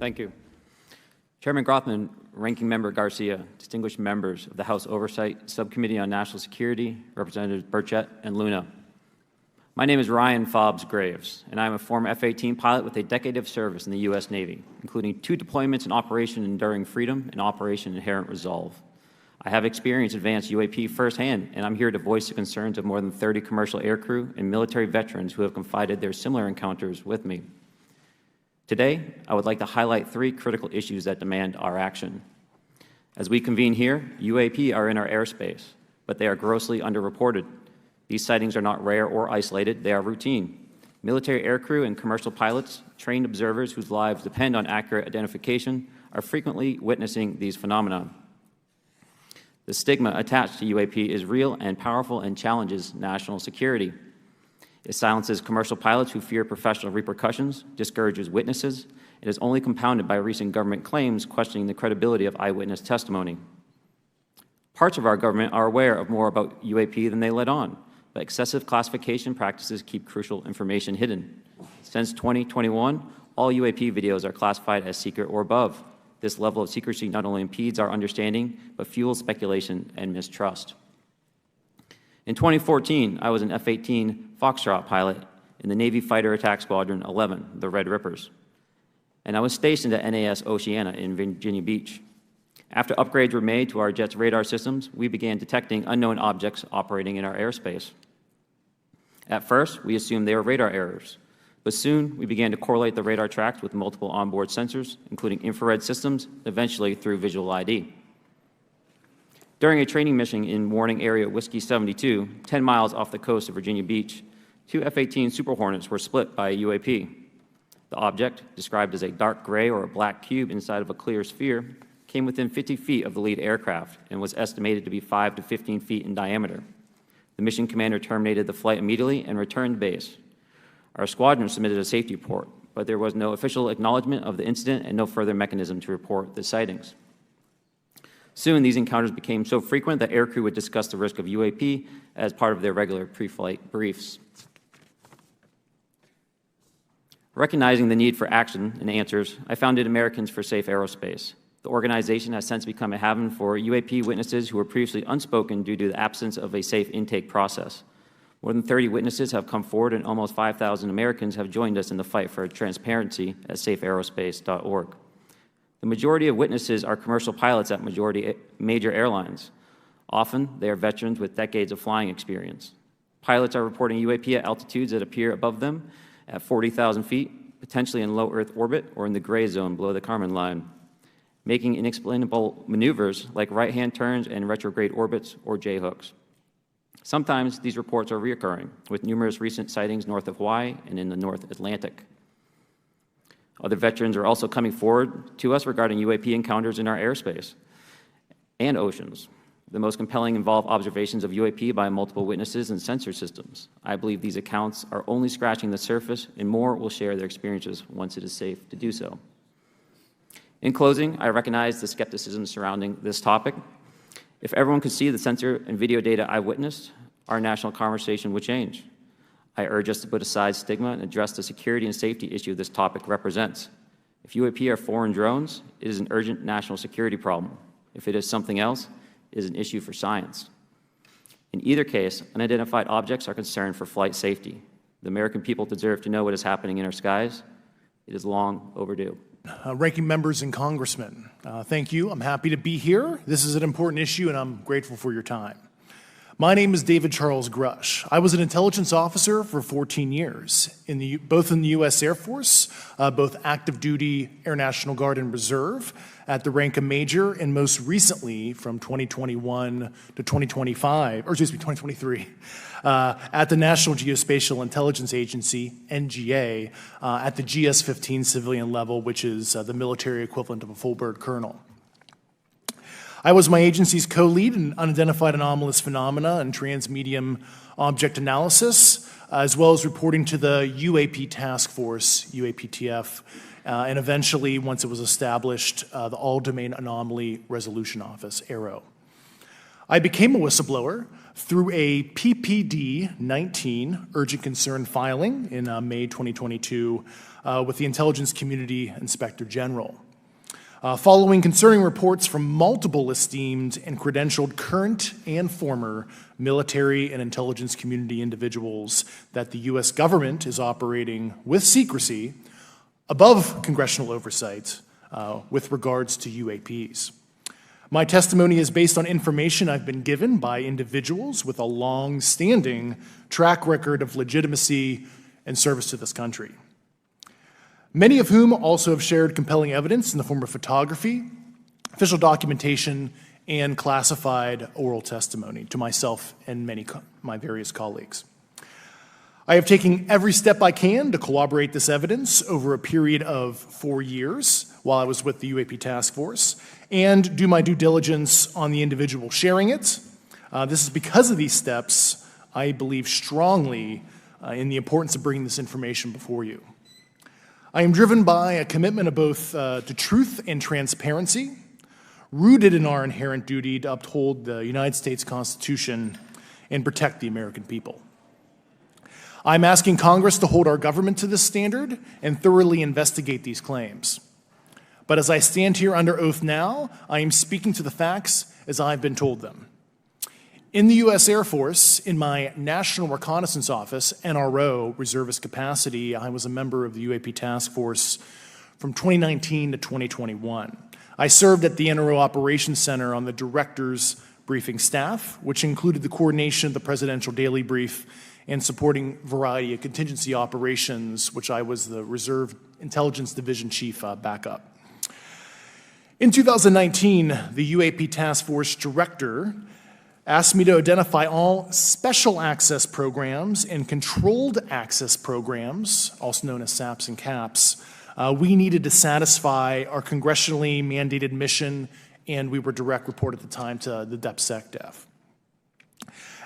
Thank you. Chairman Grothman, Ranking Member Garcia, distinguished members of the House Oversight Subcommittee on National Security, Representatives Burchett and Luna. My name is Ryan Fobbs Graves, and I am a former F-18 pilot with a decade of service in the U.S. Navy, including 2 deployments in Operation Enduring Freedom and Operation Inherent Resolve. I have experienced advanced UAP firsthand, and I'm here to voice the concerns of more than 30 commercial aircrew and military veterans who have confided their similar encounters with me. Today, I would like to highlight 3 critical issues that demand our action. As we convene here, UAP are in our airspace, but they are grossly underreported. These sightings are not rare or isolated, they are routine. Military aircrew and commercial pilots, trained observers whose lives depend on accurate identification, are frequently witnessing these phenomena. The stigma attached to UAP is real and powerful and challenges national security. It silences commercial pilots who fear professional repercussions, discourages witnesses, and is only compounded by recent government claims questioning the credibility of eyewitness testimony. Parts of our government are aware of more about UAP than they let on, but excessive classification practices keep crucial information hidden. Since 2021, all UAP videos are classified as secret or above. This level of secrecy not only impedes our understanding, but fuels speculation and mistrust. In 2014, I was an F-18 Foxtrot pilot in the Navy Fighter Attack Squadron 11, the Red Rippers, and I was stationed at NAS Oceana in Virginia Beach. After upgrades were made to our jet's radar systems, we began detecting unknown objects operating in our airspace. At first, we assumed they were radar errors, but soon we began to correlate the radar tracks with multiple onboard sensors, including infrared systems, eventually through visual ID. During a training mission in Warning Area Whiskey 72, 10 miles off the coast of Virginia Beach, 2 F-18 Super Hornets were split by a UAP. The object, described as a dark gray or a black cube inside of a clear sphere, came within 50 feet of the lead aircraft and was estimated to be 5 to 15 feet in diameter. The mission commander terminated the flight immediately and returned to base. Our squadron submitted a safety report, but there was no official acknowledgement of the incident and no further mechanism to report the sightings. Soon, these encounters became so frequent that aircrew would discuss the risk of UAP as part of their regular pre-flight briefs. Recognizing the need for action and answers, I founded Americans for Safe Aerospace. The organization has since become a haven for UAP witnesses who were previously unspoken due to the absence of a safe intake process. More than 30 witnesses have come forward, and almost 5,000 Americans have joined us in the fight for transparency at safeaerospace.org. The majority of witnesses are commercial pilots at major airlines. Often, they are veterans with decades of flying experience. Pilots are reporting UAP at altitudes that appear above them at 40,000 feet, potentially in low Earth orbit or in the gray zone below the Kármán line, making inexplainable maneuvers like right-hand turns and retrograde orbits or J-hooks. Sometimes these reports are reoccurring, with numerous recent sightings north of Hawaii and in the North Atlantic. Other veterans are also coming forward to us regarding UAP encounters in our airspace and oceans. The most compelling involve observations of UAP by multiple witnesses and sensor systems. I believe these accounts are only scratching the surface, and more will share their experiences once it is safe to do so. In closing, I recognize the skepticism surrounding this topic. If everyone could see the sensor and video data I witnessed, our national conversation would change. I urge us to put aside stigma and address the security and safety issue this topic represents. If UAP are foreign drones, it is an urgent national security problem. If it is something else, it is an issue for science. In either case, unidentified objects are concerned for flight safety. The American people deserve to know what is happening in our skies. It is long overdue. Ranking members and congressmen, thank you. I'm happy to be here. This is an important issue, and I'm grateful for your time. My name is David Charles Grush. I was an intelligence officer for 14 years, both in the U.S. Air Force, both active duty Air National Guard and Reserve, at the rank of major, and most recently from 2021 to 2023, at the National Geospatial Intelligence Agency, NGA, at the GS-15 civilian level, which is the military equivalent of a full bird colonel. I was my agency's co-lead in unidentified anomalous phenomena and transmedium object analysis, as well as reporting to the UAP task force, UAPTF, and eventually, once it was established, the All Domain Anomaly Resolution Office, AARO. I became a whistleblower through a PPD-19 urgent concern filing in May 2022 with the Intelligence Community Inspector General. Following concerning reports from multiple esteemed and credentialed current and former military and intelligence community individuals that the U.S. government is operating with secrecy above congressional oversight with regards to UAPs. My testimony is based on information I've been given by individuals with a long-standing track record of legitimacy and service to this country, many of whom also have shared compelling evidence in the form of photography, official documentation, and classified oral testimony to myself and my various colleagues. I have taken every step I can to corroborate this evidence over a period of 4 years while I was with the UAP task force and do my due diligence on the individual sharing it. This is because of these steps, I believe strongly in the importance of bringing this information before you. I am driven by a commitment of both to truth and transparency, rooted in our inherent duty to uphold the United States Constitution and protect the American people. I'm asking Congress to hold our government to this standard and thoroughly investigate these claims. But as I stand here under oath now, I am speaking to the facts as I've been told them. In the U.S. Air Force, in my National Reconnaissance Office, NRO, reservist capacity, I was a member of the UAP task force from 2019 to 2021. I served at the NRO Operations Center on the director's briefing staff, which included the coordination of the Presidential Daily Brief and supporting variety of contingency operations, which I was the Reserve Intelligence Division Chief backup. In 2019, the UAP Task Force Director asked me to identify all special access programs and controlled access programs, also known as SAPs and CAPs, we needed to satisfy our congressionally mandated mission, and we were direct report at the time to the DepSecDef.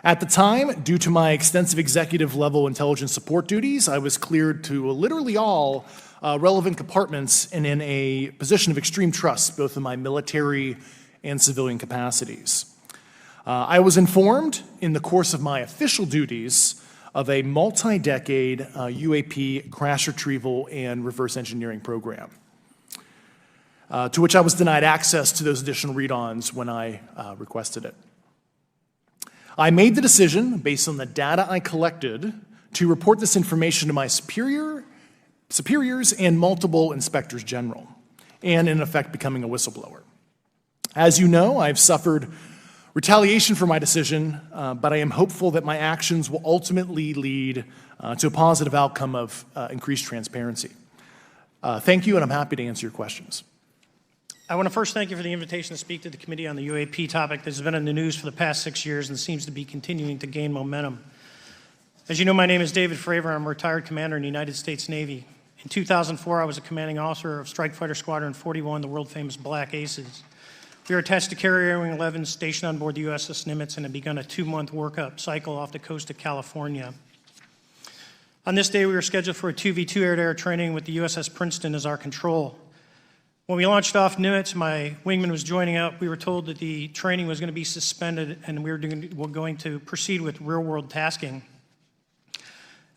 At the time, due to my extensive executive level intelligence support duties, I was cleared to literally all relevant compartments and in a position of extreme trust, both in my military and civilian capacities. I was informed in the course of my official duties of a multi-decade UAP crash retrieval and reverse engineering program, to which I was denied access to those additional read-ons when I requested it. I made the decision, based on the data I collected, to report this information to my superiors and multiple inspectors general, and in effect becoming a whistleblower. As you know, I've suffered retaliation for my decision, but I am hopeful that my actions will ultimately lead to a positive outcome of increased transparency. Thank you, and I'm happy to answer your questions. I want to first thank you for the invitation to speak to the committee on the UAP topic that has been in the news for the past 6 years and seems to be continuing to gain momentum. As you know, my name is David Fravor. I'm a retired commander in the United States Navy. In 2004, I was a commanding officer of Strike Fighter Squadron 41, the world-famous Black Aces. We were attached to Carrier Wing 11, stationed on board the USS Nimitz, and had begun a 2-month workup cycle off the coast of California. On this day, we were scheduled for a 2v2 air-to-air training with the USS Princeton as our control. When we launched off Nimitz, my wingman was joining up. We were told that the training was going to be suspended and we were going to proceed with real-world tasking.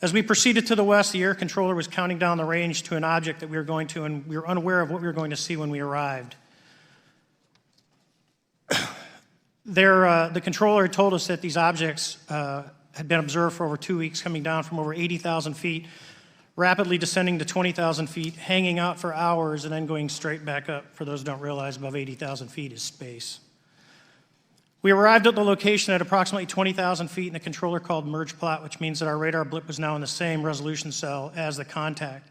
As we proceeded to the west, the air controller was counting down the range to an object that we were going to, and we were unaware of what we were going to see when we arrived. The controller had told us that these objects had been observed for over 2 weeks, coming down from over 80,000 feet, rapidly descending to 20,000 feet, hanging out for hours, and then going straight back up. For those who don't realize, above 80,000 feet is space. We arrived at the location at approximately 20,000 feet, and the controller called merge plot, which means that our radar blip was now in the same resolution cell as the contact.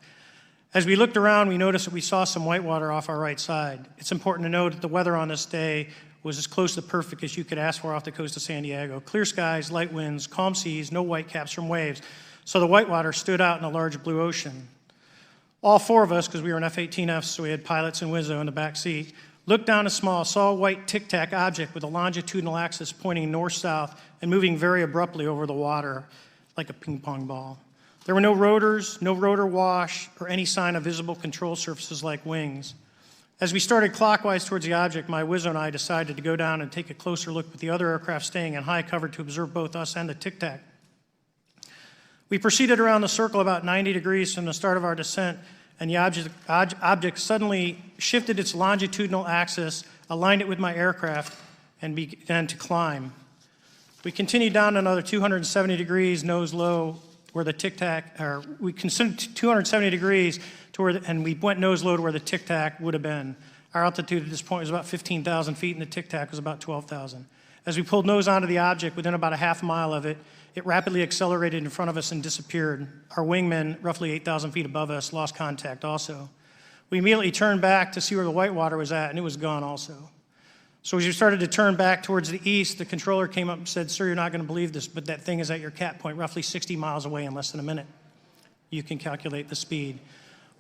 As we looked around, we noticed that we saw some whitewater off our right side. It's important to note that the weather on this day was as close to perfect as you could ask for off the coast of San Diego. Clear skies, light winds, calm seas, no whitecaps from waves. So the whitewater stood out in a large blue ocean. All 4 of us, because we were in F-18Fs, so we had pilots and Wizzo in the back seat, looked down saw a white tic-tac object with a longitudinal axis pointing north-south and moving very abruptly over the water like a ping-pong ball. There were no rotors, no rotor wash, or any sign of visible control surfaces like wings. As we started clockwise towards the object, my Wizzo and I decided to go down and take a closer look with the other aircraft staying in high cover to observe both us and the Tic Tac. We proceeded around the circle about 90 degrees from the start of our descent, and the object suddenly shifted its longitudinal axis, aligned it with my aircraft, and began to climb. We continued down another 270 degrees, nose low, where the Tic Tac, or we considered 270 degrees to where, and we went nose low to where the Tic Tac would have been. Our altitude at this point was about 15,000 feet, and the Tic Tac was about 12,000. As we pulled nose onto the object, within about a half mile of it, it rapidly accelerated in front of us and disappeared. Our wingmen, roughly 8,000 feet above us, lost contact also. We immediately turned back to see where the whitewater was at, and it was gone also. So as we started to turn back towards the east, the controller came up and said, "Sir, you're not going to believe this, but that thing is at your cap point, roughly 60 miles away in less than a minute. You can calculate the speed."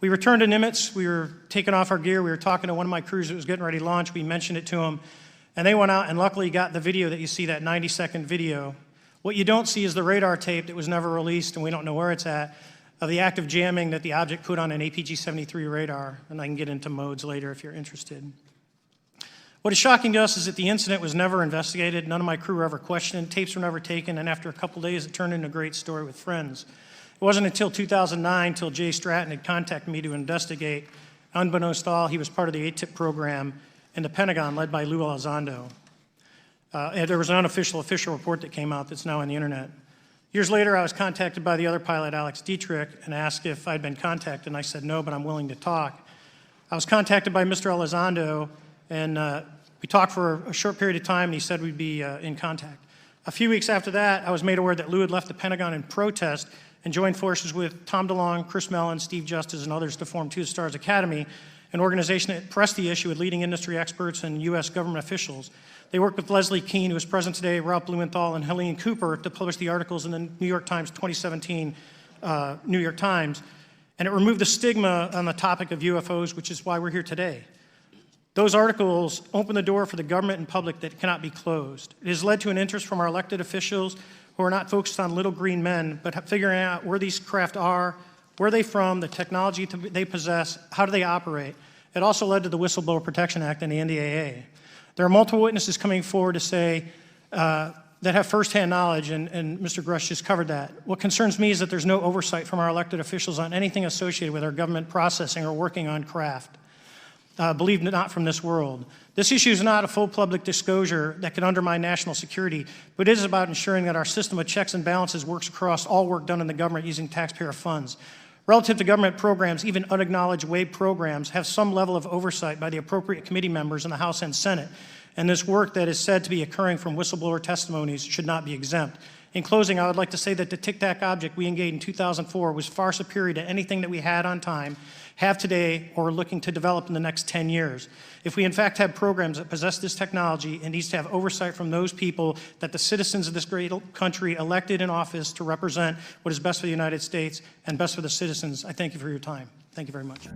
We returned to Nimitz. We were taking off our gear. We were talking to one of my crews that was getting ready to launch. We mentioned it to them, and they went out and luckily got the video that you see, that 90-second video. What you don't see is the radar tape that was never released, and we don't know where it's at, of the active jamming that the object put on an APG-73 radar, and I can get into modes later if you're interested. What is shocking to us is that the incident was never investigated. None of my crew were ever questioned. Tapes were never taken, and after a couple days, it turned into a great story with friends. It wasn't until 2009 till Jay Stratton had contacted me to investigate. Unbeknownst to all, he was part of the ATIP program in the Pentagon led by Lou Elizondo. And there was an official report that came out that's now on the internet. Years later, I was contacted by the other pilot, Alex Dietrich, and asked if I'd been contacted, and I said no, but I'm willing to talk. I was contacted by Mr. Elizondo, and we talked for a short period of time, and he said we'd be in contact. A few weeks after that, I was made aware that Lou had left the Pentagon in protest and joined forces with Tom DeLonge, Chris Mellon, Steve Justice, and others to form Two Stars Academy, an organization that pressed the issue with leading industry experts and U.S. government officials. They worked with Leslie Kean, who is present today, Ralph Blumenthal, and Helene Cooper to publish the articles in the New York Times 2017 New York Times, and it removed the stigma on the topic of UFOs, which is why we're here today. Those articles open the door for the government and public that cannot be closed. It has led to an interest from our elected officials who are not focused on little green men, but figuring out where these craft are, where they're from, the technology they possess, how do they operate. It also led to the Whistleblower Protection Act and the NDAA. There are multiple witnesses coming forward to say that have firsthand knowledge, and Mr. Grush just covered that. What concerns me is that there's no oversight from our elected officials on anything associated with our government processing or working on craft. Believe it not from this world. This issue is not a full public disclosure that could undermine national security, but it is about ensuring that our system of checks and balances works across all work done in the government using taxpayer funds. Relative to government programs, even unacknowledged WAVE programs have some level of oversight by the appropriate committee members in the House and Senate, and this work that is said to be occurring from whistleblower testimonies should not be exempt. In closing, I would like to say that the Tic Tac object we engaged in 2004 was far superior to anything that we had on time, have today, or are looking to develop in the next 10 years. If we in fact have programs that possess this technology, it needs to have oversight from those people that the citizens of this great country elected in office to represent what is best for the United States and best for the citizens. I thank you for your time. Thank you very much.